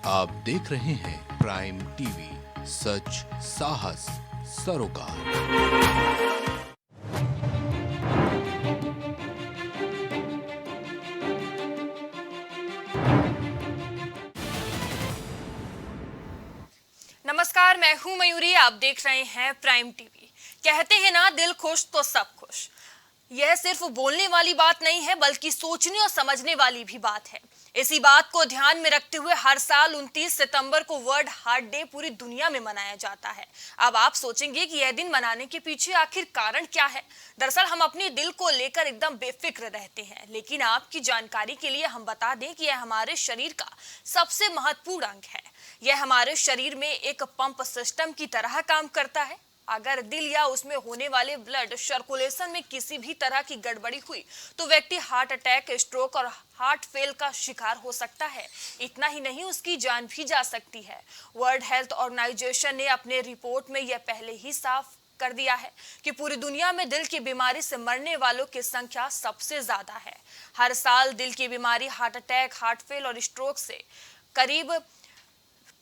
आप देख रहे हैं प्राइम टीवी, सच साहस सरोकार। नमस्कार, मैं हूं मयूरी। आप देख रहे हैं प्राइम टीवी। कहते हैं ना, दिल खुश तो सब खुश। यह सिर्फ बोलने वाली बात नहीं है, बल्कि सोचने और समझने वाली भी बात है। इसी बात को ध्यान में रखते हुए हर साल 29 सितंबर को वर्ल्ड हार्ट डे पूरी दुनिया में मनाया जाता है। अब आप सोचेंगे कि यह दिन मनाने के पीछे आखिर कारण क्या है। दरअसल हम अपने दिल को लेकर एकदम बेफिक्र रहते हैं, लेकिन आपकी जानकारी के लिए हम बता दें कि यह हमारे शरीर का सबसे महत्वपूर्ण अंग है। यह हमारे शरीर में एक पंप सिस्टम की तरह काम करता है। अगर दिल या उसमें होने वाले ब्लड सर्कुलेशन में किसी भी तरह की गड़बड़ी हुई तो व्यक्ति हार्ट अटैक, स्ट्रोक और हार्ट फेल का शिकार हो सकता है। इतना ही नहीं, उसकी जान भी जा सकती है। वर्ल्ड हेल्थ ऑर्गेनाइजेशन ने अपने रिपोर्ट में यह पहले ही साफ कर दिया है कि पूरी दुनिया में दिल की बीमारी से मरने वालों की संख्या सबसे ज्यादा है। हर साल दिल की बीमारी, हार्ट अटैक, हार्ट फेल और स्ट्रोक से करीब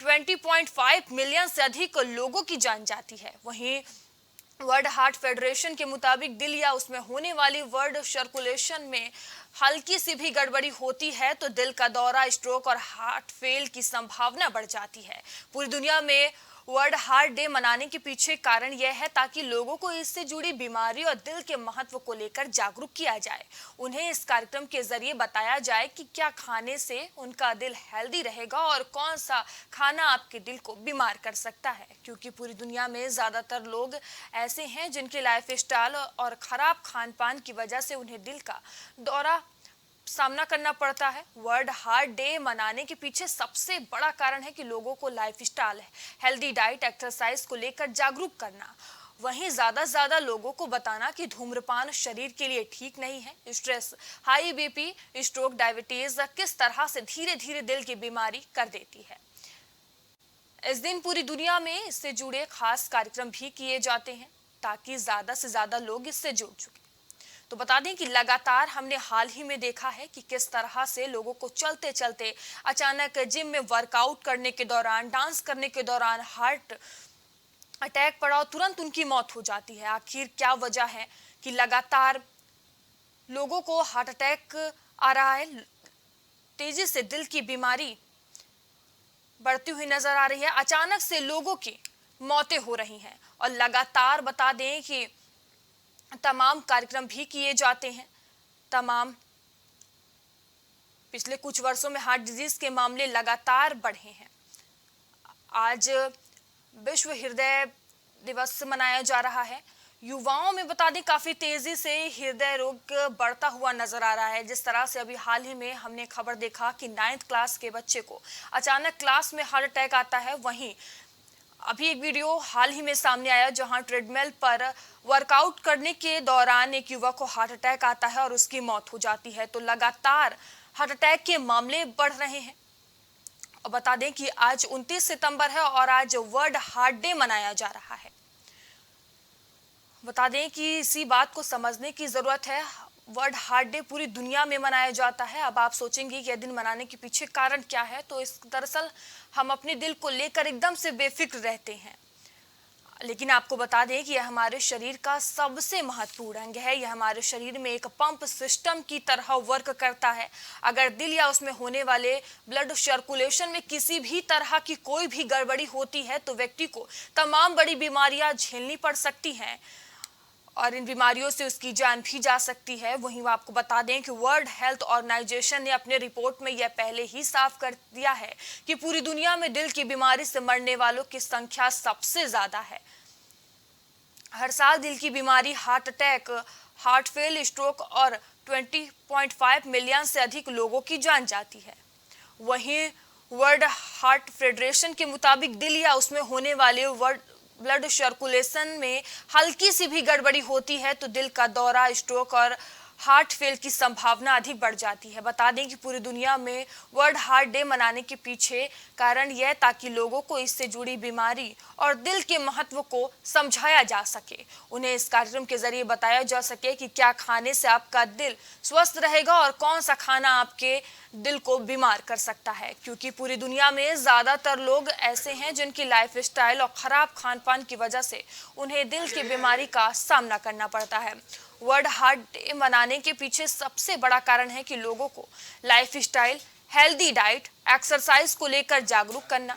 20.5 मिलियन से अधिक लोगों की जान जाती है। वहीं वर्ल्ड हार्ट फेडरेशन के मुताबिक दिल या उसमें होने वाली ब्लड सर्कुलेशन में हल्की सी भी गड़बड़ी होती है तो दिल का दौरा, स्ट्रोक और हार्ट फेल की संभावना बढ़ जाती है। पूरी दुनिया में वर्ल्ड हार्ट डे मनाने के पीछे कारण यह है ताकि लोगों को इससे जुड़ी बीमारी और दिल के महत्व को लेकर जागरूक किया जाए। उन्हें इस कार्यक्रम के जरिए बताया जाए कि क्या खाने से उनका दिल हेल्दी रहेगा और कौन सा खाना आपके दिल को बीमार कर सकता है। क्योंकि पूरी दुनिया में ज्यादातर लोग ऐसे हैं जिनके लाइफ स्टाइल और खराब खान पान की वजह से उन्हें दिल का दौरा सामना करना पड़ता है। वर्ल्ड हार्ट डे मनाने के पीछे सबसे बड़ा कारण है कि लोगों को लाइफस्टाइल, हेल्दी डाइट, एक्सरसाइज को लेकर जागरूक करना। वहीं ज्यादा से ज्यादा लोगों को बताना कि धूम्रपान शरीर के लिए ठीक नहीं है। Stress, high BP, stroke, diabetes किस तरह से धीरे धीरे दिल की बीमारी कर देती है। इस दिन पूरी दुनिया में इससे जुड़े खास कार्यक्रम भी किए जाते हैं ताकि ज्यादा से ज्यादा लोग इससे जुड़ सकें। तो बता दें कि लगातार हमने हाल ही में देखा है कि किस तरह से लोगों को चलते चलते अचानक जिम में वर्कआउट करने के दौरान, डांस करने के दौरान हार्ट अटैक पड़ा और तुरंत उनकी मौत हो जाती है। आखिर क्या वजह है कि लगातार लोगों को हार्ट अटैक आ रहा है, तेजी से दिल की बीमारी बढ़ती हुई नजर आ रही है, अचानक से लोगों की मौतें हो रही हैं। और लगातार बता दें कि तमाम कार्यक्रम भी किए जाते हैं। पिछले कुछ वर्षों में हार्ट डिजीज के मामले लगातार बढ़े हैं। आज विश्व हृदय दिवस मनाया जा रहा है। युवाओं में बता दें काफी तेजी से हृदय रोग बढ़ता हुआ नजर आ रहा है। जिस तरह से अभी हाल ही में हमने खबर देखा कि 9th क्लास के बच्चे को अचानक क्लास में हार्ट अटैक आता है। वहीं अभी एक वीडियो हाल ही में सामने आया जहां ट्रेडमिल पर वर्कआउट करने के दौरान एक युवक को हार्ट अटैक आता है और उसकी मौत हो जाती है। तो लगातार हार्ट अटैक के मामले बढ़ रहे हैं। और बता दें कि आज 29 सितंबर है और आज वर्ल्ड हार्ट डे मनाया जा रहा है। बता दें कि इसी बात को समझने की जरूरत है। वर्ल्ड हार्ट डे पूरी दुनिया में मनाया जाता है। अब आप सोचेंगे कि यह दिन मनाने के पीछे कारण क्या है, तो इस दरअसल हम अपने दिल को लेकर एकदम से बेफिक्र रहते हैं। लेकिन आपको बता दें कि यह हमारे शरीर का सबसे महत्वपूर्ण अंग है। यह हमारे शरीर में एक पंप सिस्टम की तरह वर्क करता है। अगर दिल या उसमें होने वाले ब्लड सर्कुलेशन में किसी भी तरह की कोई भी गड़बड़ी होती है तो व्यक्ति को तमाम बड़ी बीमारियां झेलनी पड़ सकती हैं और इन बीमारियों से उसकी जान भी जा सकती है। वहीं आपको बता दें कि वर्ल्ड हेल्थ ऑर्गेनाइजेशन ने अपने रिपोर्ट में यह पहले ही साफ कर दिया है कि पूरी दुनिया में दिल की बीमारी से मरने वालों की संख्या सबसे ज्यादा है। हर साल दिल की बीमारी, heart attack, heart fail, stroke और 20.5 मिलियन से अधिक लोगों की जान जाती है। वहीं वर्ल्ड हार्ट फेडरेशन के मुताबिक दिल या उसमें होने वाले ब्लड सर्कुलेशन में हल्की सी भी गड़बड़ी होती है तो दिल का दौरा, स्ट्रोक और हार्ट फेल की संभावना अधिक बढ़ जाती है। बता दें कि पूरी दुनिया में वर्ल्ड हार्ट डे मनाने के पीछे कारण यह ताकि लोगों को इससे जुड़ी बीमारी और दिल के महत्व को समझाया जा सके। उन्हें इस कार्यक्रम के जरिए बताया जा सके कि क्या खाने से आपका दिल स्वस्थ रहेगा और कौन सा खाना आपके दिल को बीमार कर सकता है, क्योंकि पूरी दुनिया में ज्यादातर लोग ऐसे हैं जिनकी लाइफस्टाइल और खराब खान पान की वजह से उन्हें दिल की बीमारी का सामना करना पड़ता है। वर्ल्ड हार्ट डे मनाने के पीछे सबसे बड़ा कारण है कि लोगों को लाइफस्टाइल, हेल्दी डाइट, एक्सरसाइज को लेकर जागरूक करना।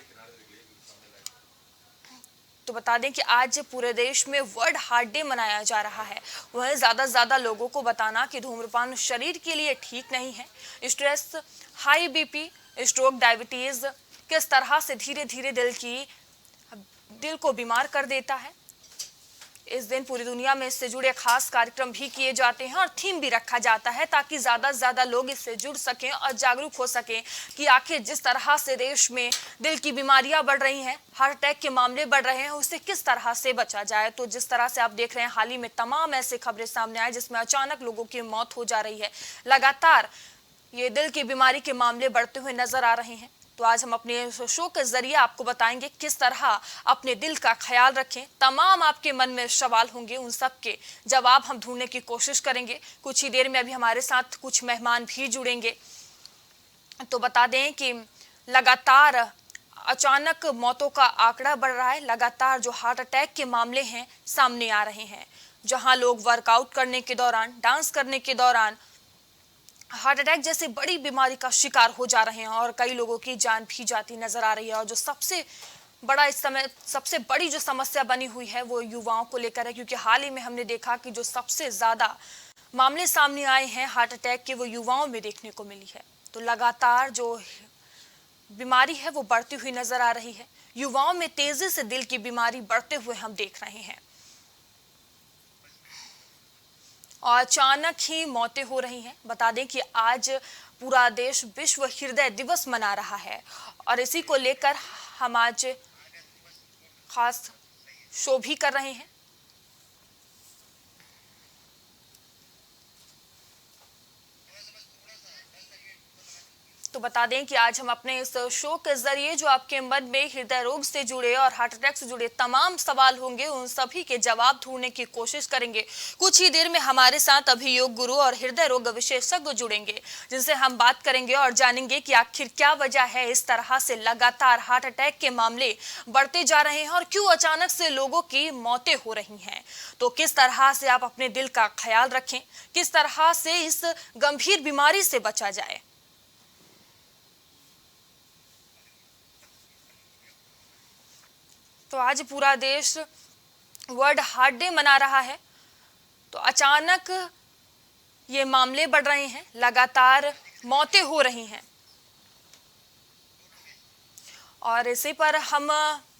तो बता दें कि आज पूरे देश में वर्ल्ड हार्ट डे मनाया जा रहा है। वह ज्यादा से ज्यादा लोगों को बताना कि धूम्रपान शरीर के लिए ठीक नहीं है। Stress, high BP, stroke, diabetes किस तरह से धीरे धीरे दिल को बीमार कर देता है। इस दिन पूरी दुनिया में इससे जुड़े खास कार्यक्रम भी किए जाते हैं और थीम भी रखा जाता है ताकि ज्यादा से ज्यादा लोग इससे जुड़ सकें और जागरूक हो सकें कि आखिर जिस तरह से देश में दिल की बीमारियां बढ़ रही हैं, हार्ट अटैक के मामले बढ़ रहे हैं, उससे किस तरह से बचा जाए। तो जिस तरह से आप देख रहे हैं, हाल ही में तमाम ऐसे खबरें सामने आए जिसमें अचानक लोगों की मौत हो जा रही है। लगातार ये दिल की बीमारी के मामले बढ़ते हुए नजर आ रहे हैं। तो आज हम अपने शो के जरिए आपको बताएंगे किस तरह अपने दिल का ख्याल रखें। तमाम आपके मन में सवाल होंगे, उन सब के जवाब हम ढूंढने की कोशिश करेंगे। कुछ ही देर में अभी हमारे साथ कुछ मेहमान भी जुड़ेंगे। तो बता दें कि लगातार अचानक मौतों का आंकड़ा बढ़ रहा है। लगातार जो हार्ट अटैक के मामले हैं सामने आ रहे हैं, जहां लोग वर्कआउट करने के दौरान, डांस करने के दौरान हार्ट अटैक जैसे बड़ी बीमारी का शिकार हो जा रहे हैं और कई लोगों की जान भी जाती नजर आ रही है। और जो सबसे बड़ा इस समय सबसे बड़ी जो समस्या बनी हुई है वो युवाओं को लेकर है, क्योंकि हाल ही में हमने देखा कि जो सबसे ज्यादा मामले सामने आए हैं हार्ट अटैक के, वो युवाओं में देखने को मिली है। तो लगातार जो बीमारी है वो बढ़ती हुई नजर आ रही है। युवाओं में तेजी से दिल की बीमारी बढ़ते हुए हम देख रहे हैं और अचानक ही मौतें हो रही हैं। बता दें कि आज पूरा देश विश्व हृदय दिवस मना रहा है और इसी को लेकर हम आज खास शो भी कर रहे हैं। तो बता दें कि आज हम अपने इस शो के जरिए जो आपके मन में हृदय रोग से जुड़े और हार्ट अटैक से जुड़े तमाम सवाल होंगे, उन सभी के जवाब ढूंढने की कोशिश करेंगे। कुछ ही देर में हमारे साथ अभी योग गुरु और हृदय रोग विशेषज्ञ जुड़ेंगे, जिनसे हम बात करेंगे और जानेंगे कि आखिर क्या वजह है इस तरह से लगातार हार्ट अटैक के मामले बढ़ते जा रहे हैं और क्यों अचानक से लोगों की मौतें हो रही हैं। तो किस तरह से आप अपने दिल का ख्याल रखें, किस तरह से इस गंभीर बीमारी से बचा जाए। तो आज पूरा देश वर्ल्ड हार्ट डे मना रहा है। तो अचानक ये मामले बढ़ रहे हैं, लगातार मौतें हो रही हैं और इसी पर हम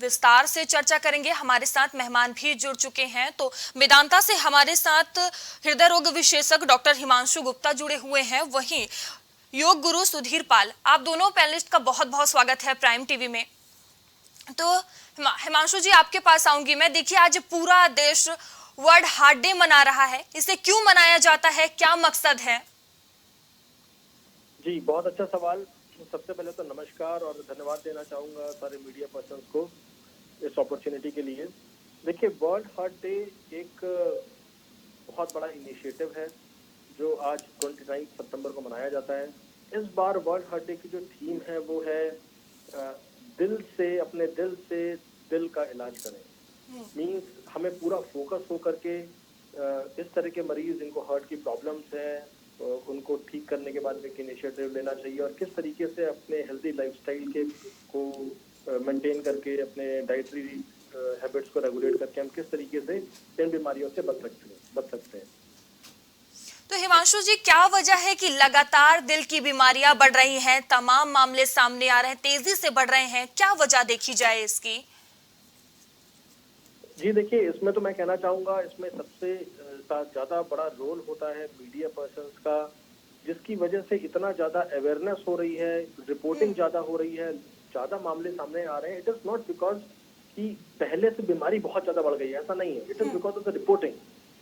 विस्तार से चर्चा करेंगे। हमारे साथ मेहमान भी जुड़ चुके हैं। तो मेदांता से हमारे साथ हृदय रोग विशेषज्ञ डॉक्टर हिमांशु गुप्ता जुड़े हुए हैं, वहीं योग गुरु सुधीर पाल। आप दोनों पैनलिस्ट का बहुत बहुत स्वागत है प्राइम टीवी में। तो हिमांशु जी, आपके पास आऊंगी मैं। देखिए, आज पूरा देश वर्ल्ड हार्ट डे मना रहा है, इसे क्यों मनाया जाता है, क्या मकसद है? जी, बहुत अच्छा सवाल। सबसे पहले तो नमस्कार और धन्यवाद देना चाहूंगा सारे मीडिया पर्सन्स को इस अपॉर्चुनिटी के लिए। देखिए, वर्ल्ड हार्ट डे एक बहुत बड़ा इनिशिएटिव है जो आज 29 सितंबर को मनाया जाता है। इस बार वर्ल्ड हार्ट डे की जो थीम है वो है दिल से, अपने दिल से दिल का इलाज करें। मीन्स हमें पूरा फोकस हो करके इस तरह के मरीज जिनको हार्ट की प्रॉब्लम्स हैं उनको ठीक करने के बाद एक इनिशिएटिव लेना चाहिए और किस तरीके से अपने हेल्दी लाइफस्टाइल के को मेंटेन करके अपने डाइटरी हैबिट्स को रेगुलेट करके हम किस तरीके से इन बीमारियों से बच सकते हैं। तो हिमांशु जी, क्या वजह है कि लगातार दिल की बीमारियां बढ़ रही हैं, तमाम मामले सामने आ रहे हैं, तेजी से बढ़ रहे हैं, क्या वजह देखी जाए इसकी? जी देखिए, इसमें तो मैं कहना चाहूंगा, इसमें सबसे ज्यादा बड़ा रोल होता है मीडिया पर्सन्स का, जिसकी वजह से इतना ज्यादा अवेयरनेस हो रही है, रिपोर्टिंग ज्यादा हो रही है, ज्यादा मामले सामने आ रहे हैं। इट इज नॉट बिकॉज कि पहले से बीमारी बहुत ज्यादा बढ़ गई है, ऐसा नहीं है। It is because of the reporting.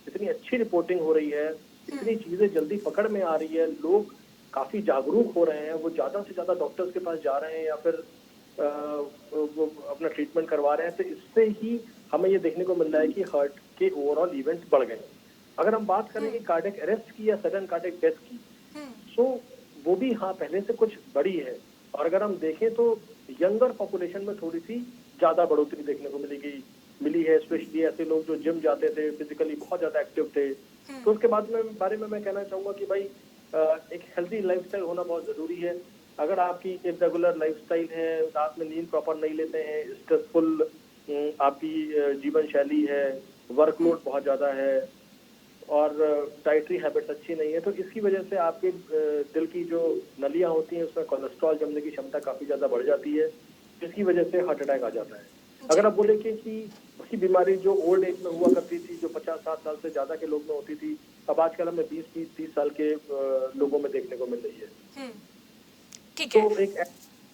इतनी अच्छी रिपोर्टिंग हो रही है, इतनी चीजें जल्दी पकड़ में आ रही है, लोग काफी जागरूक हो रहे हैं, वो ज्यादा से ज्यादा डॉक्टर्स के पास जा रहे हैं या फिर वो अपना ट्रीटमेंट करवा रहे हैं, तो इससे ही हमें ये देखने को मिल रहा है कि हार्ट के ओवरऑल इवेंट्स बढ़ गए। अगर हम बात करें कि कार्डियक अरेस्ट की या सडन कार्डियक डेथ की, सो वो भी हाँ पहले से कुछ बड़ी है। और अगर हम देखें तो यंगर पॉपुलेशन में थोड़ी सी ज्यादा बढ़ोतरी देखने को मिली है, स्पेशली ऐसे लोग जो जिम जाते थे, फिजिकली बहुत ज्यादा एक्टिव थे। तो उसके बारे में मैं कहना चाहूंगा कि भाई एक हेल्दी लाइफस्टाइल होना बहुत जरूरी है। अगर आपकी एक रेगुलर लाइफस्टाइल है, रात में नींद प्रॉपर नहीं लेते हैं, स्ट्रेसफुल आपकी जीवन शैली है, वर्कलोड बहुत ज्यादा है और डाइटरी हैबिट्स अच्छी नहीं है, तो इसकी वजह से आपके दिल की जो नलियां होती हैं उसमें कोलेस्ट्रॉल जमने की क्षमता काफी ज्यादा बढ़ जाती है, जिसकी वजह से हार्ट अटैक आ जाता है। अगर आप बोले कि उसकी बीमारी जो ओल्ड एज में हुआ करती थी, जो 50-60 साल से ज्यादा के लोग में होती थी, अब आजकल हमें 20-30 साल के लोगों में देखने को मिल रही है। ठीक है। तो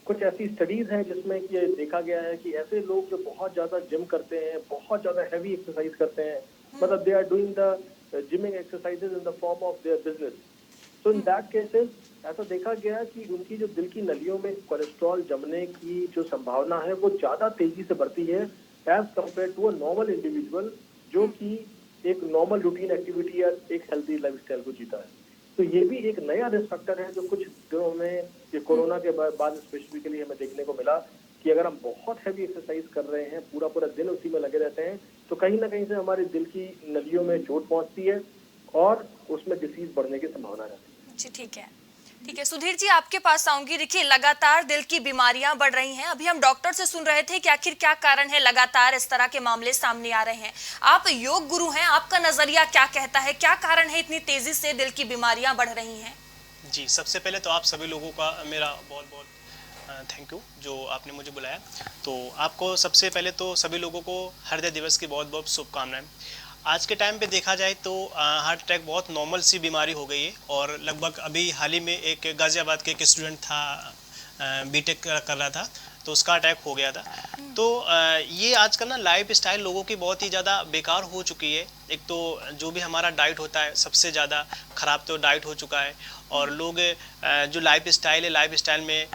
कुछ ऐसी स्टडीज हैं जिसमें ये देखा गया है कि ऐसे लोग जो बहुत ज्यादा जिम करते हैं, बहुत ज्यादा हैवी एक्सरसाइज करते हैं, मतलब they are doing the gyming exercises in the form of their business, so in that cases ऐसा देखा गया कि उनकी जो दिल की नलियों में कोलेस्ट्रॉल जमने की जो संभावना है वो ज्यादा तेजी से बढ़ती है as compared to a normal individual जो कि एक नॉर्मल रूटीन एक्टिविटी या एक हेल्दी लाइफस्टाइल को जीता है। तो ये भी एक नया रिस्क फैक्टर है जो कुछ दिनों में ये कोरोना के बाद स्पेसिफिकली हमें देखने को मिला कि अगर हम बहुत हैवी एक्सरसाइज कर रहे हैं, पूरा पूरा दिन उसी में लगे रहते हैं, तो कहीं ना कहीं से हमारे दिल की नलियों में चोट पहुंचती है और उसमें डिसीज बढ़ने की संभावना रहती है। जी ठीक है। ठीक है सुधीर जी, आपके पास आऊंगी। देखिए लगातार दिल की बीमारियां बढ़ रही हैं। अभी हम डॉक्टर से सुन रहे थे कि आखिर क्या कारण है लगातार इस तरह के मामले सामने आ रहे हैं। आप योग गुरु हैं, आपका नजरिया क्या कहता है, क्या कारण है इतनी तेजी से दिल की बीमारियां बढ़ रही हैं? जी, सबसे पहले तो आप सभी लोगों का मेरा बहुत बहुत थैंक यू जो आपने मुझे बुलाया। तो आपको सबसे पहले तो सभी लोगों को हृदय दिवस की बहुत बहुत शुभकामनाएं। आज के टाइम पे देखा जाए तो हार्ट अटैक बहुत नॉर्मल सी बीमारी हो गई है और लगभग अभी हाल ही में एक गाज़ियाबाद के एक स्टूडेंट था, बीटेक कर रहा था, तो उसका अटैक हो गया था। तो ये आजकल ना लाइफ स्टाइल लोगों की बहुत ही ज़्यादा बेकार हो चुकी है। एक तो जो भी हमारा डाइट होता है सबसे ज़्यादा ख़राब तो डाइट हो चुका है और लोग जो लाइफ स्टाइल है, लाइफ स्टाइल में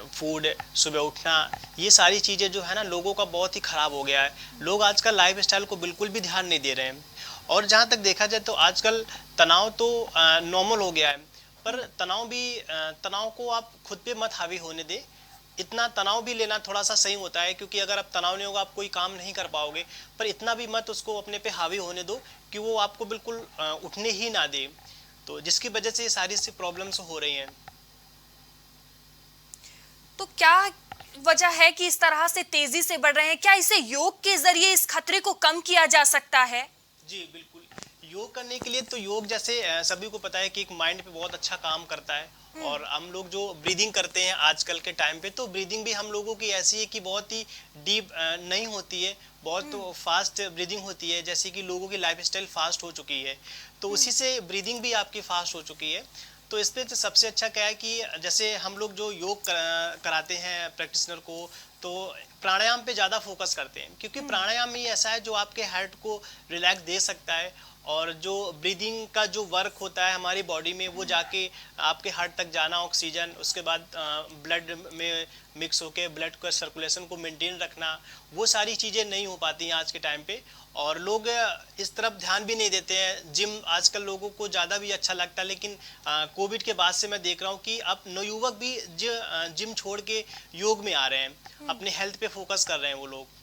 फूड, सुबह उठना, ये सारी चीज़ें जो है ना लोगों का बहुत ही ख़राब हो गया है। लोग आजकल लाइफ स्टाइल को बिल्कुल भी ध्यान नहीं दे रहे हैं। और जहाँ तक देखा जाए तो आजकल तनाव तो नॉर्मल हो गया है, पर तनाव को आप खुद पे मत हावी होने दें। इतना तनाव भी लेना थोड़ा सा सही होता है, क्योंकि अगर आप तनाव नहीं होगा आप कोई काम नहीं कर पाओगे, पर इतना भी मत उसको अपने पे हावी होने दो कि वो आपको बिल्कुल उठने ही ना दे, तो जिसकी वजह से ये सारी सी प्रॉब्लम्स हो रही हैं। तो क्या वजह है कि इस तरह से तेजी से बढ़ रहे हैं? क्या इसे योग के जरिए इस खतरे को कम किया जा सकता है? जी बिल्कुल, योग करने के लिए तो योग जैसे सभी को पता है कि एक माइंड पे बहुत अच्छा काम करता है। और हम लोग जो ब्रीदिंग करते हैं आजकल के टाइम पे, तो ब्रीदिंग भी हम लोगों की ऐसी है कि बहुत ही डीप नहीं होती है, बहुत फास्ट ब्रीदिंग होती है। जैसे कि लोगों की लाइफस्टाइल फास्ट हो चुकी है, तो उसी से ब्रीदिंग भी आपकी फास्ट हो चुकी है। तो इसमें तो सबसे अच्छा क्या है कि जैसे हम लोग जो योग कराते हैं प्रैक्टिशनर को, तो प्राणायाम पे ज़्यादा फोकस करते हैं, क्योंकि प्राणायाम ही ऐसा है जो आपके हार्ट को रिलैक्स दे सकता है। और जो ब्रीदिंग का जो वर्क होता है हमारी बॉडी में, वो जाके आपके हार्ट तक जाना, ऑक्सीजन, उसके बाद ब्लड में मिक्स होके ब्लड का सर्कुलेशन को मेंटेन रखना, वो सारी चीज़ें नहीं हो पाती हैं आज के टाइम पे। और लोग इस तरफ ध्यान भी नहीं देते हैं। जिम आजकल लोगों को ज़्यादा भी अच्छा लगता है, लेकिन कोविड के बाद से मैं देख रहा हूँ कि अब नवयुवक भी जिम छोड़ के योग में आ रहे हैं, अपने हेल्थ पे फोकस कर रहे हैं वो लोग।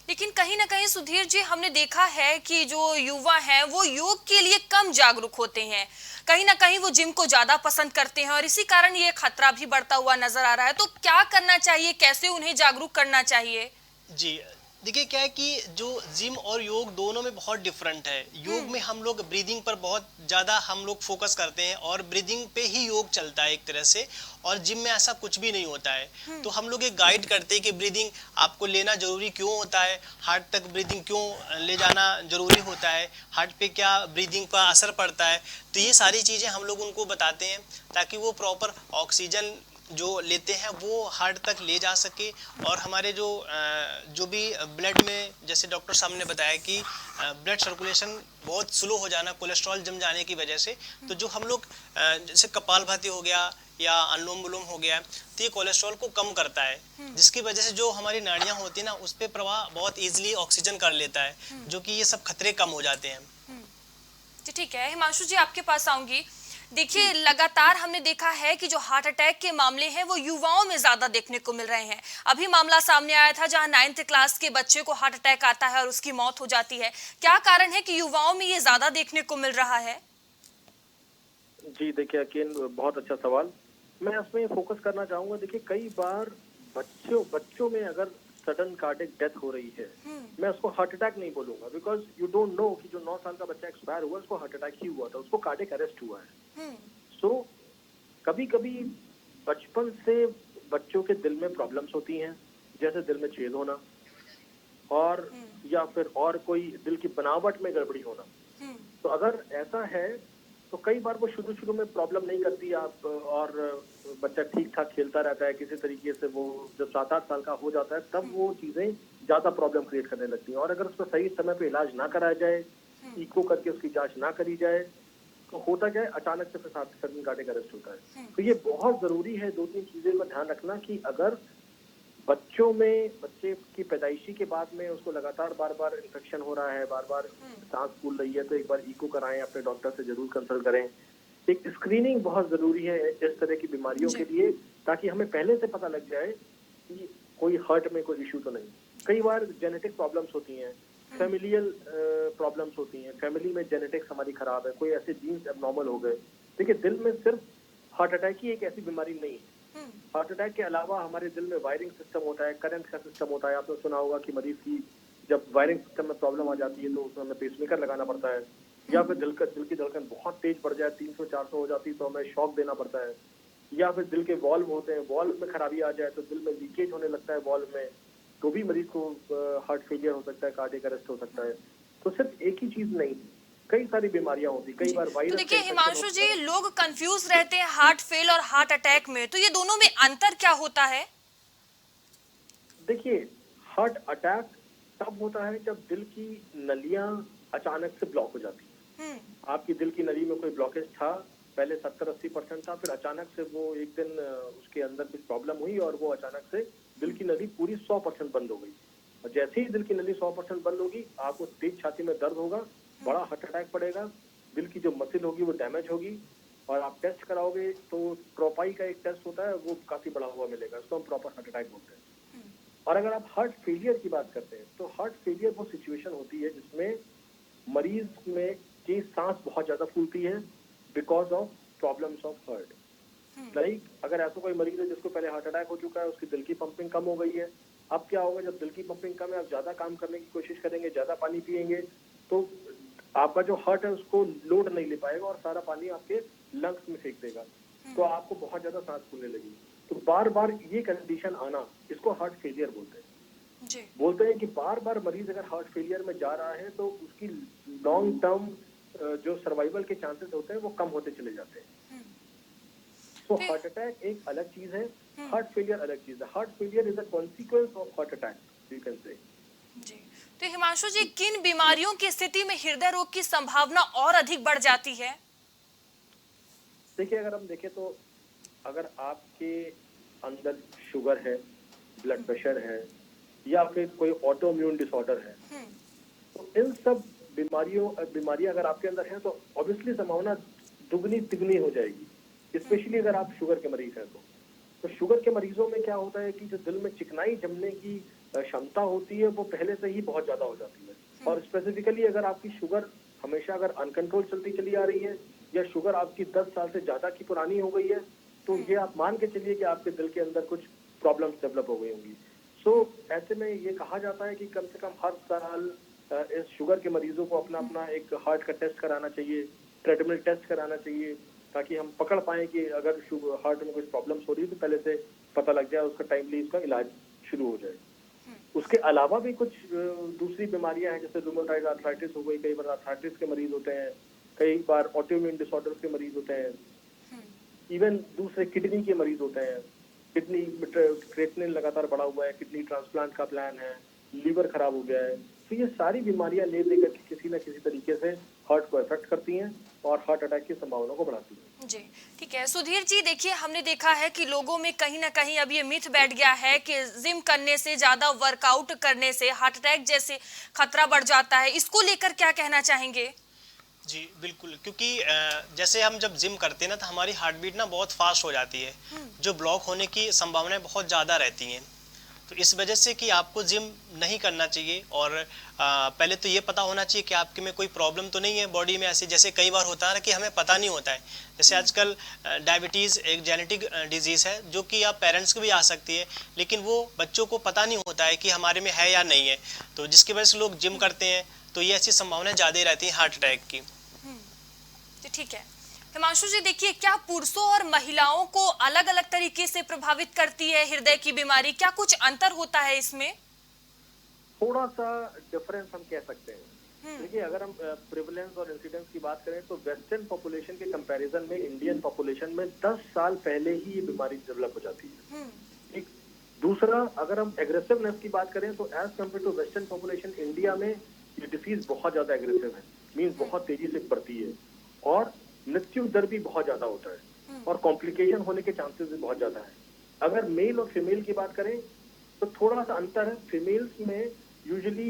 लेकिन कहीं ना कहीं सुधीर जी, हमने देखा है कि जो युवा हैं वो योग के लिए कम जागरूक होते हैं, कहीं ना कहीं वो जिम को ज्यादा पसंद करते हैं और इसी कारण ये खतरा भी बढ़ता हुआ नजर आ रहा है। तो क्या करना चाहिए, कैसे उन्हें जागरूक करना चाहिए? जी देखिए, क्या है कि जो जिम और योग दोनों में बहुत डिफरेंट है। योग में हम लोग ब्रीदिंग पर बहुत ज़्यादा हम लोग फोकस करते हैं और ब्रीदिंग पे ही योग चलता है एक तरह से, और जिम में ऐसा कुछ भी नहीं होता है। तो हम लोग एक गाइड करते हैं कि ब्रीदिंग आपको लेना जरूरी क्यों होता है, हार्ट तक ब्रीदिंग क्यों ले जाना जरूरी होता है, हार्ट पे क्या ब्रीदिंग का असर पड़ता है। तो ये सारी चीज़ें हम लोग उनको बताते हैं ताकि वो प्रॉपर ऑक्सीजन जो लेते हैं वो हार्ट तक ले जा सके, और हमारे जो भी ब्लड में, जैसे डॉक्टर साहब ने बताया कि ब्लड सर्कुलेशन बहुत स्लो हो जाना कोलेस्ट्रॉल जम जाने की वजह से, तो जो हम लोग जैसे कपालभाति हो गया या अनुलोम विलोम हो गया, तो ये कोलेस्ट्रॉल को कम करता है, जिसकी वजह से जो हमारी नाड़ियां होती है ना, उस पे प्रवाह बहुत इजीली ऑक्सीजन कर लेता है, जो कि ये सब खतरे कम हो जाते हैं। जी ठीक है, हिमांशु जी आपके पास आऊंगी। देखिए, लगातार हमने देखा है कि जो हार्ट अटैक के मामले हैं वो युवाओं में ज्यादा देखने को मिल रहे हैं। अभी मामला सामने आया था जहां 9th क्लास के बच्चे को हार्ट अटैक आता है और उसकी मौत हो जाती है। क्या कारण है कि युवाओं में ये ज्यादा देखने को मिल रहा है? जी देखिए अकीन, बहुत अच्छा सवाल। मैं इसमें फोकस करना चाहूंगा। देखिए कई बार बच्चों में अगर सडन कार्डिक डेथ हो रही है, मैं उसको हार्ट अटैक नहीं बोलूंगा, बिकॉज यू डोंट नो कि जो 9 साल का बच्चा एक्सपायर हुआ उसको हार्ट अटैक ही हुआ था, उसको कार्डिक अरेस्ट हुआ है। सो कभी कभी बचपन से बच्चों के दिल में प्रॉब्लम्स होती हैं, जैसे दिल में छेद होना और या फिर और कोई दिल की बनावट में गड़बड़ी होना। तो अगर ऐसा है तो कई बार वो शुरू में प्रॉब्लम नहीं करती आप, और बच्चा ठीक ठाक खेलता रहता है किसी तरीके से, वो जब 7-8 साल का हो जाता है तब वो चीजें ज्यादा प्रॉब्लम क्रिएट करने लगती हैं। और अगर उसका सही समय पे इलाज ना कराया जाए, इको करके उसकी जांच ना करी जाए, तो होता क्या है, अचानक से फिर सडन कार्डिक अरेस्ट होता है। तो ये बहुत जरूरी है 2-3 चीजें का ध्यान रखना कि अगर बच्चे की पैदाइशी के बाद में उसको लगातार बार बार इन्फेक्शन हो रहा है, बार बार सांस फूल रही है, तो एक बार इको कराएं, अपने डॉक्टर से जरूर कंसल्ट करें। एक स्क्रीनिंग बहुत जरूरी है इस तरह की बीमारियों के लिए, ताकि हमें पहले से पता लग जाए कि कोई हार्ट में कोई इश्यू तो नहीं। कई बार जेनेटिक प्रॉब्लम्स होती हैं, फैमिलियल प्रॉब्लम्स होती हैं, फैमिली में जेनेटिक्स हमारी खराब है, कोई ऐसे जीन्स एबनॉर्मल हो गए। देखिए दिल में सिर्फ हार्ट अटैक ही एक ऐसी बीमारी नहीं है। हार्ट अटैक के अलावा हमारे दिल में वायरिंग सिस्टम होता है, करंट का सिस्टम होता है। आपने सुना होगा कि मरीज की जब वायरिंग सिस्टम में प्रॉब्लम आ जाती है तो उसमें हमें पेसमेकर लगाना पड़ता है, या फिर दिल की धड़कन बहुत तेज बढ़ जाए, 300-400 हो जाती है तो हमें शॉक देना पड़ता है, या फिर दिल के वॉल्व होते हैं, वॉल्व में खराबी आ जाए तो दिल में लीकेज होने लगता है वॉल्व में, तो भी मरीज को हार्ट फेलियर हो सकता है, कार्डियक अरेस्ट हो सकता है। तो सिर्फ एक ही चीज नहीं, कई सारी बीमारियां होती, कई बार वायरस। तो देखिए हिमांशु जी, लोग कंफ्यूज रहते हैं हार्ट फेल और हार्ट अटैक में, तो ये दोनों में अंतर क्या होता है? देखिए हार्ट अटैक तब होता है जब दिल की नलियां अचानक से ब्लॉक हो जाती है। आपकी दिल की नली में कोई ब्लॉकेज था, पहले 70-80% था, फिर अचानक से वो एक दिन उसके अंदर कुछ प्रॉब्लम हुई और वो अचानक से दिल की नली पूरी 100% बंद हो गई। और जैसे ही दिल की नली 100% बंद होगी, आपको तेज छाती में दर्द होगा, बड़ा हार्ट अटैक पड़ेगा, दिल की जो मसल होगी वो डैमेज होगी, और आप टेस्ट कराओगे तो ट्रोपाई का एक टेस्ट होता है, वो काफी बड़ा हुआ मिलेगा, उसको हम प्रॉपर हार्ट अटैक बोलते हैं। और अगर आप हार्ट फेलियर की बात करते हैं तो हार्ट फेलियर वो सिचुएशन होती है जिसमें मरीज में की सांस बहुत ज्यादा फूलती है because of problems of heart. Like अगर ऐसा कोई मरीज है जिसको पहले हार्ट अटैक हो चुका है, उसकी दिल की पंपिंग कम हो गई है, अब क्या होगा, जब दिल की पंपिंग कम है, आप ज्यादा काम करने की कोशिश करेंगे, ज्यादा पानी पिएंगे, तो आपका जो हार्ट है उसको लोड नहीं ले पाएगा और सारा पानी आपके लंग्स में फेंक देगा, तो आपको बहुत ज्यादा सांस फूलने लगी। तो बार बार ये कंडीशन आना, इसको हार्ट फेलियर बोलते हैं। बोलते हैं कि बार बार मरीज अगर हार्ट फेलियर में जा रहा है तो उसकी लॉन्ग टर्म जो सर्वाइवल के चांसेस होते हैं वो कम होते चले जाते हैं। तो हार्ट अटैक एक अलग चीज है, हार्ट फेलियर अलग चीज है। Heart failure is a consequence of heart attack, you can say. जी, तो हिमांशु जी, किन बीमारियों की स्थिति में हृदय रोग की संभावना और अधिक बढ़ जाती है? देखिए अगर हम देखें तो अगर आपके अंदर शुगर है, ब्लड प्रेशर है, या फिर कोई ऑटो इम्यून डिसऑर्डर है, तो इन सब बीमारियां अगर आपके अंदर है तो ऑब्वियसली संभावना दुगनी तिगुनी हो जाएगी, स्पेशली अगर आप शुगर के मरीज हैं तो शुगर के मरीजों में क्या होता है कि जो दिल में चिकनाई जमने की क्षमता होती है वो पहले से ही बहुत ज्यादा हो जाती है। और स्पेसिफिकली अगर आपकी शुगर हमेशा अगर अनकंट्रोल चलती चली आ रही है, या शुगर आपकी 10 साल से ज्यादा की पुरानी हो गई है, तो ये आप मान के चलिए कि आपके दिल के अंदर कुछ प्रॉब्लम्स डेवलप हो गई होंगी। सो ऐसे में ये कहा जाता है कि कम से कम हर साल इस शुगर के मरीजों को अपना एक हार्ट का टेस्ट कराना चाहिए, ट्रेडमिल टेस्ट कराना चाहिए, ताकि हम पकड़ पाए कि अगर हार्ट में कुछ प्रॉब्लम्स हो रही है तो पहले से पता लग जाए, उसका टाइमली इसका इलाज शुरू हो जाए। उसके अलावा भी कुछ दूसरी बीमारियां हैं, जैसे रूमेटॉइड आर्थराइटिस हो गई, कई बार आर्थराइटिस के मरीज होते हैं, कई बार ऑटोइम्यून डिसऑर्डर के मरीज होते हैं। इवन दूसरे किडनी के मरीज होते हैं, किडनी क्रिएटिनिन लगातार बढ़ा हुआ है, किडनी ट्रांसप्लांट का प्लान है, लीवर खराब हो गया है। तो ये सारी बीमारियां ले लेकर के किसी न किसी तरीके से हार्ट को अफेक्ट करती हैं और हार्ट अटैक की संभावना को बढ़ाती हैं। जी ठीक है सुधीर जी, देखिए हमने देखा है कि लोगों में कहीं ना कहीं अब ये मिथ बैठ गया है कि जिम करने से, ज्यादा वर्कआउट करने से हार्ट अटैक जैसे खतरा बढ़ जाता है। इसको लेकर क्या कहना चाहेंगे? जी बिल्कुल, क्योंकि जैसे हम जब जिम करते हैं ना तो हमारी हार्ट बीट ना बहुत फास्ट हो जाती है, जो ब्लॉक होने की संभावनाएं बहुत ज़्यादा रहती हैं। तो इस वजह से कि आपको जिम नहीं करना चाहिए और पहले तो ये पता होना चाहिए कि आपके में कोई प्रॉब्लम तो नहीं है बॉडी में। ऐसे जैसे कई बार होता है ना कि हमें पता नहीं होता है, जैसे आजकल डायबिटीज़ एक जेनेटिक डिजीज़ है जो कि आप पेरेंट्स को भी आ सकती है, लेकिन वो बच्चों को पता नहीं होता है कि हमारे में है या नहीं है। तो जिसकी वजह से लोग जिम करते हैं तो ये ऐसी संभावनाएं ज़्यादा रहती हैं हार्ट अटैक की। तो ठीक है हिमांशु जी, देखिए क्या पुरुषों और महिलाओं को अलग अलग तरीके से प्रभावित करती है हृदय की बीमारी? क्या कुछ अंतर होता है इसमें? थोड़ा सा डिफरेंस हम कह सकते हैं। देखिए अगर हम प्रिवलेंस और इंसिडेंस की बात करें तो वेस्टर्न पॉपुलेशन के कंपैरिजन में इंडियन पॉपुलेशन में 10 साल पहले ही ये बीमारी डेवलप हो जाती है। एक दूसरा, अगर हम एग्रेसिवनेस की बात करें तो as compared to western population India में ये डिसीज बहुत ज्यादा एग्रेसिव है, मीन्स बहुत तेजी से बढ़ती है और मृत्यु दर भी बहुत ज्यादा होता है और कॉम्प्लिकेशन होने के चांसेस भी बहुत ज्यादा है। अगर मेल और फीमेल की बात करें तो थोड़ा सा अंतर है। फीमेल्स में यूजुअली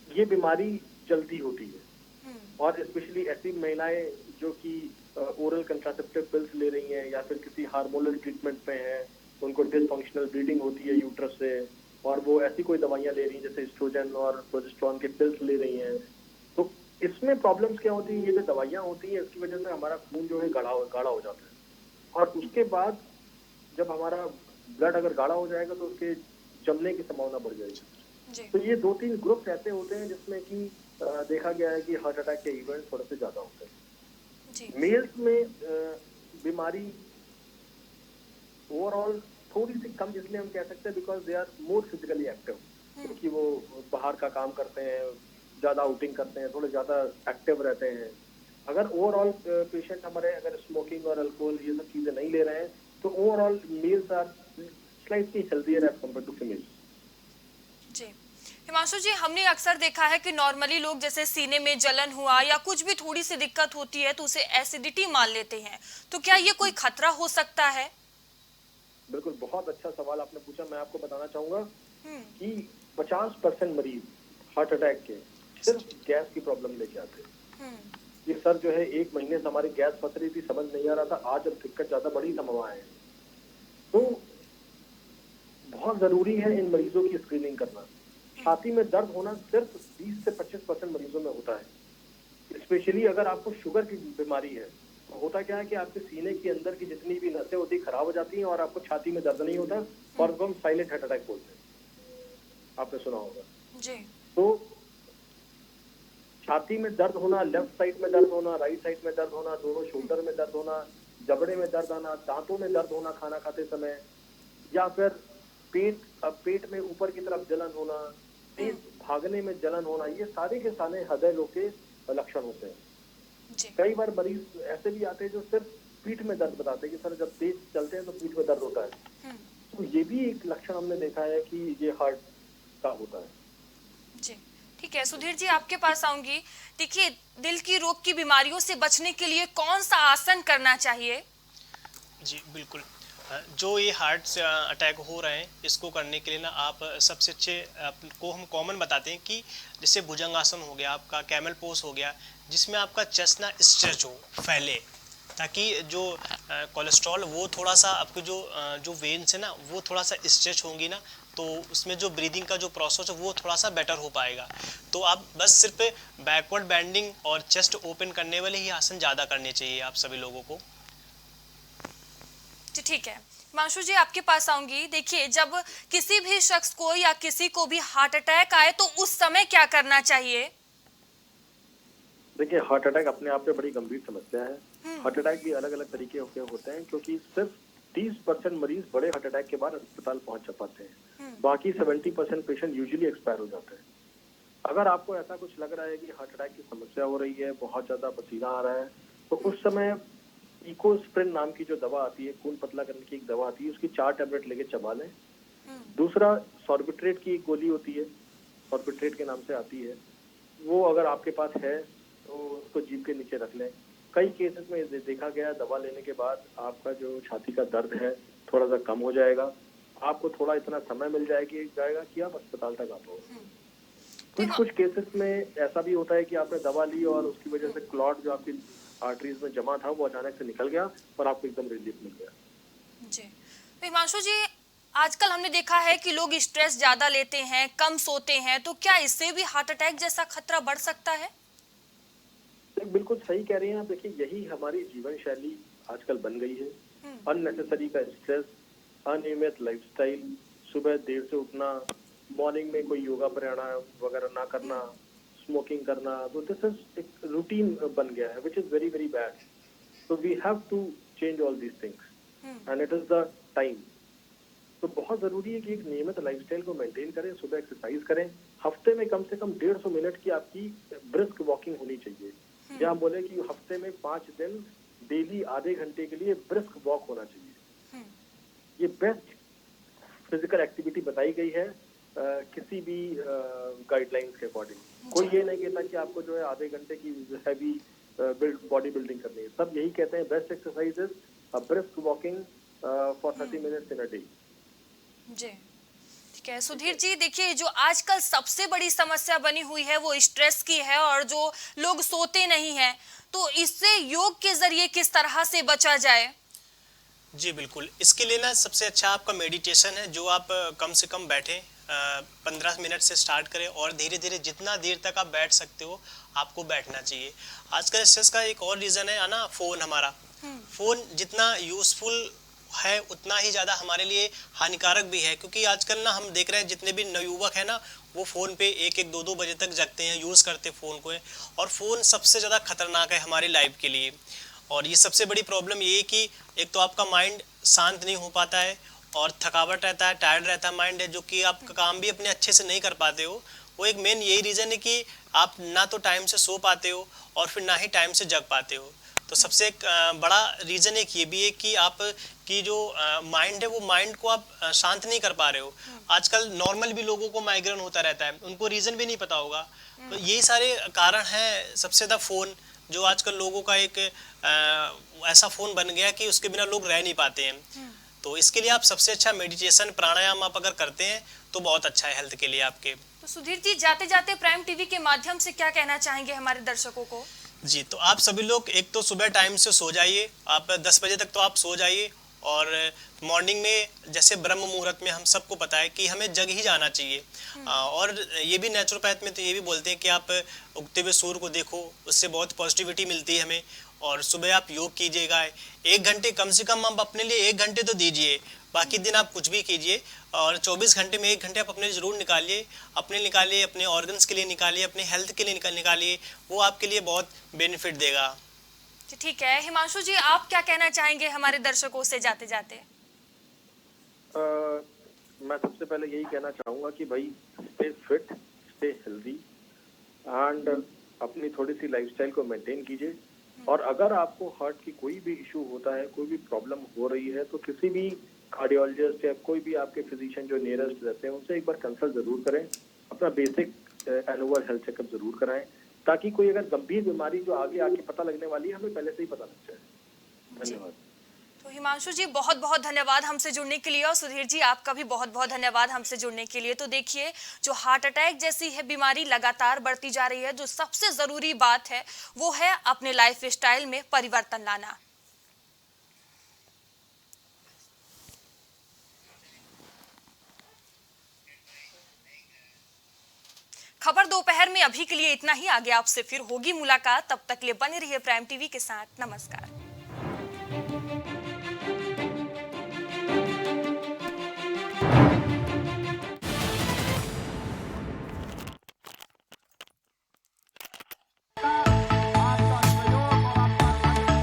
ये बीमारी जल्दी होती है और स्पेशली ऐसी महिलाएं जो कि ओरल कंट्रासेप्टिव पिल्स ले रही हैं या फिर किसी हार्मोनल ट्रीटमेंट पे हैं, उनको डिसफंक्शनल ब्लीडिंग होती है यूट्रस से और वो ऐसी कोई दवाइयां ले रही हैं जैसे एस्ट्रोजन और प्रोजेस्टेरोन के पिल्स ले रही हैं। तो इसमें प्रॉब्लम्स क्या होती है, ये जो दवाइयां होती है इसकी वजह से हमारा खून जो है गाढ़ा हो जाता है और उसके बाद जब हमारा ब्लड अगर गाढ़ा हो जाएगा तो उसके जमने की संभावना बढ़ जाएगी। तो ये 2-3 ग्रुप्स ऐसे होते हैं जिसमें कि देखा गया है कि हार्ट अटैक के इवेंट थोड़े से ज्यादा होते हैं। मेल्स में बीमारी ओवरऑल थोड़ी सी कम इसलिए हम कह सकते हैं because they are more physically active, क्योंकि वो बाहर का काम करते हैं, ज्यादा आउटिंग करते हैं, थोड़े ज्यादा एक्टिव रहते हैं। अगर ओवरऑल पेशेंट हमारे अगर स्मोकिंग और अल्कोहल ये सब चीजें नहीं ले रहे हैं तो overall males are slightly healthier as compare to females. जी हिमांशु जी, हमने अक्सर देखा है कि नॉर्मली लोग जैसे सीने में जलन हुआ या कुछ भी थोड़ी सी दिक्कत होती है तो उसे एसिडिटी मान लेते हैं, तो क्या ये कोई खतरा हो सकता है? बिल्कुल, बहुत अच्छा सवाल आपने पूछा। मैं आपको बताना चाहूंगा कि 50% मरीज हार्ट अटैक के सिर्फ गैस की प्रॉब्लम लेके आते हैं। ये सर जो है 1 महीने से हमारी गैस फंस रही थी, समझ नहीं आ रहा था, आज अब दिक्कत ज्यादा बड़ी समझ आए। तो बहुत जरूरी है इन मरीजों की स्क्रीनिंग करना। छाती में दर्द होना सिर्फ 20 से 25% मरीजों में होता है। स्पेशली अगर आपको शुगर की बीमारी है तो होता क्या है कि आपके सीने के अंदर की जितनी भी नसें होती है खराब हो जाती हैं और आपको छाती में दर्द नहीं होता और उसको हम साइलेंट हार्ट अटैक बोलते हैं, आपने सुना होगा जी। तो छाती में दर्द होना, लेफ्ट साइड में दर्द होना, राइट साइड में दर्द होना, दोनों शोल्डर में दर्द होना, जबड़े में दर्द आना, दांतों में दर्द होना खाना खाते समय, या फिर पेट में ऊपर की तरफ जलन होना, तेज भागने में जलन होना, ये सारे के सारे हृदय रोग के लक्षण होते हैं। कई बार मरीज ऐसे भी आते हैं जो सिर्फ पीठ में दर्द बताते हैं कि सर जब तेज चलते हैं तो पीठ में दर्द होता है। तो ये भी एक लक्षण हमने देखा है कि ये हार्ट का होता है। जी ठीक है सुधीर जी, आपके पास आऊंगी। देखिए दिल की रोग की बीमारियों से बचने के लिए कौन सा आसन करना चाहिए? जी बिल्कुल, जो ये हार्ट अटैक हो रहे हैं इसको करने के लिए ना आप सबसे अच्छे आपको हम कॉमन बताते हैं कि जैसे भुजंगासन हो गया, आपका कैमल पोज हो गया, जिसमें आपका चेस्ट ना स्ट्रेच हो, फैले, ताकि जो कोलेस्ट्रॉल वो थोड़ा सा आपके जो वेन्स है ना वो थोड़ा सा स्ट्रेच होंगी ना, तो उसमें जो ब्रीदिंग का जो प्रोसेस है वो थोड़ा सा बेटर हो पाएगा। तो आप बस सिर्फ बैकवर्ड बेंडिंग और चेस्ट ओपन करने वाले ही आसन ज़्यादा करने चाहिए आप सभी लोगों को। जी ठीक है हिमांशु जी, आपके पास आऊंगी। देखिए जब किसी भी शख्स को या किसी को भी हार्ट अटैक आए तो उस समय क्या करना चाहिए? देखिए हार्ट अटैक अपने आप में बड़ी गंभीर समस्या है। हार्ट अटैक भी अलग अलग तरीके होते हैं, क्योंकि सिर्फ 30% मरीज बड़े हार्ट अटैक के बाद अस्पताल पहुंच पाते हैं, बाकी 70% पेशेंट यूजुअली एक्सपायर हो जाते हैं। अगर आपको ऐसा कुछ लग रहा है कि हार्ट अटैक की समस्या हो रही है, बहुत ज्यादा पसीना आ रहा है, तो उस समय इकोस्प्रिन नाम की जो दवा आती है, खून पतला करने की एक दवा आती है, उसकी 4 टैबलेट लेके चबा लें। दूसरा सॉर्बिट्रेट की एक गोली होती है, सॉर्बिट्रेट के नाम से आती है, वो अगर आपके पास है तो उसको जीभ के नीचे रख लें। कई केसेस में देखा गया है दवा लेने के बाद आपका जो छाती का दर्द है थोड़ा सा कम हो जाएगा, आपको थोड़ा इतना समय मिल जाएगा कि आप अस्पताल तक आ पाओ। कुछ केसेस में ऐसा भी होता है कि आपने दवा ली और उसकी वजह से क्लॉट जो आपकी आर्टरीज में जमा था वो अचानक से निकल गया और आपको एकदम रिलीफ मिल गया। जी तो हिमांशु जी, आजकल हमने देखा है कि लोग स्ट्रेस ज्यादा लेते हैं, कम सोते हैं, तो क्या इससे भी हार्ट अटैक जैसा खतरा बढ़ सकता है? बिल्कुल सही कह रही हैं आप। देखिए, यही हमारी जीवन शैली आजकल बन गई है। अननेसेसरी का स्ट्रेस, अनियमित लाइफस्टाइल, सुबह देर से उठना, मॉर्निंग में कोई योगा प्राणायाम वगैरह ना करना, स्मोकिंग करना, तो दिस इज एक रूटीन बन गया है which is very very bad. So we have to change all these things and it is the time. तो बहुत जरूरी है कि एक नियमित लाइफस्टाइल को मेंटेन करें, सुबह एक्सरसाइज करें, हफ्ते में कम से कम 150 मिनट की आपकी ब्रिस्क वॉकिंग होनी चाहिए। या हम बोले कि हफ्ते में 5 दिन डेली आधे घंटे के लिए ब्रिस्क वॉक होना चाहिए। ये बेस्ट फिजिकल एक्टिविटी बताई गई है किसी भी गाइडलाइंस के अकॉर्डिंग। कोई ये नहीं कहता कि आपको जो है आधे घंटे की हैवी बॉडी बिल्डिंग करनी है। सब यही कहते हैं best exercise is brisk walking for 30 minutes in a day. जी ठीक है सुधीर जी, देखिए जो आजकल सबसे बड़ी समस्या बनी हुई है वो स्ट्रेस की है और जो लोग सोते नहीं हैं, तो इससे योग के जरिए किस तरह से बचा जाए? जी बिल्कुल, इसके लिए ना सबसे अच्छा आपका मेडिटेशन है, जो आप कम से कम बैठें, 15 मिनट से स्टार्ट करें और धीरे धीरे जितना देर तक आप बैठ सकते हो आपको बैठना चाहिए। आजकल स्ट्रेस का एक और रीज़न है ना, फ़ोन हमारा। फ़ोन जितना यूज़फुल है उतना ही ज़्यादा हमारे लिए हानिकारक भी है, क्योंकि आजकल ना हम देख रहे हैं जितने भी नवयुवक हैं ना वो फ़ोन पे 1-1, 2-2 बजे तक जगते हैं, यूज़ करते हैं फ़ोन को है। और फ़ोन सबसे ज़्यादा खतरनाक है हमारी लाइफ के लिए। और ये सबसे बड़ी प्रॉब्लम ये है कि एक तो आपका माइंड शांत नहीं हो पाता है और थकावट रहता है, टायर्ड रहता है माइंड है, जो कि आप काम भी अपने अच्छे से नहीं कर पाते हो। वो एक मेन यही रीज़न है कि आप ना तो टाइम से सो पाते हो और फिर ना ही टाइम से जग पाते हो। तो सबसे एक बड़ा रीज़न एक ये भी है कि आप की जो माइंड है वो माइंड को आप शांत नहीं कर पा रहे हो। आजकल नॉर्मल भी लोगों को माइग्रेन होता रहता है, उनको रीज़न भी नहीं पता होगा। तो यही सारे कारण हैं। सबसे ज़्यादा फ़ोन, जो आजकल लोगों का एक ऐसा फ़ोन बन गया कि उसके बिना लोग रह नहीं पाते हैं। तो इसके लिए आप सबसे अच्छा मेडिटेशन, प्राणायाम आप अगर करते हैं तो बहुत अच्छा है हेल्थ के लिए आपके। तो सुधीर जी, जाते जाते प्राइम टीवी के माध्यम से क्या कहना चाहेंगे हमारे दर्शकों को? जी, तो आप सभी लोग एक तो सुबह टाइम से सो जाइए, आप 10 बजे तक तो आप सो जाइए। और मॉर्निंग में जैसे ब्रह्म मुहूर्त में हम सबको पता है कि हमें जग ही जाना चाहिए। और ये भी नेचुरोपैथ में तो ये भी बोलते हैं कि आप उगते हुए सूर्य को देखो, उससे बहुत पॉजिटिविटी मिलती है हमें। और सुबह आप योग कीजिएगा 1 घंटे, कम से कम आप अपने लिए 1 घंटे तो दीजिए। बाकी दिन आप कुछ भी कीजिए और 24 घंटे में 1 घंटे आप अपने लिए ज़रूर निकालिए। अपने ऑर्गन्स के लिए निकालिए, अपने हेल्थ के लिए निकालिए, वो आपके लिए बहुत बेनिफिट देगा। ठीक है हिमांशु जी, आप क्या कहना चाहेंगे हमारे दर्शकों से जाते जाते? मैं सबसे पहले यही कहना चाहूँगा कि भाई stay fit, stay healthy and अपनी थोड़ी सी लाइफस्टाइल को मेंटेन कीजिए। और अगर आपको हार्ट की कोई भी इशू होता है, कोई भी प्रॉब्लम हो रही है, तो किसी भी कार्डियोलॉजिस्ट या कोई भी आपके फिजिशियन जो नियरेस्ट रहते हैं उनसे एक बार कंसल्ट जरूर करें। अपना बेसिक एनुअल हेल्थ चेकअप जरूर कराएं, ताकि कोई अगर गंभीर बीमारी जो आगे आके पता लगने वाली है हमें पहले से ही पता लग जाए। धन्यवाद। तो हिमांशु जी बहुत बहुत धन्यवाद हमसे जुड़ने के लिए, और सुधीर जी आपका भी बहुत बहुत धन्यवाद हमसे जुड़ने के लिए। तो देखिए, जो हार्ट अटैक जैसी है बीमारी लगातार बढ़ती जा रही है, जो सबसे जरूरी बात है वो है अपने लाइफ स्टाइल में परिवर्तन लाना। खबर दोपहर में अभी के लिए इतना ही। आगे आपसे फिर होगी मुलाकात, तब तक के लिए बने रहिए प्राइम टीवी के साथ। नमस्कार।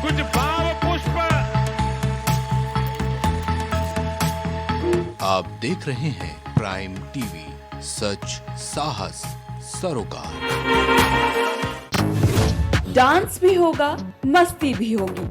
कुछ भाव पुष्प। आप देख रहे हैं प्राइम टीवी, सच साहस सरोकार। डांस भी होगा, मस्ती भी होगी,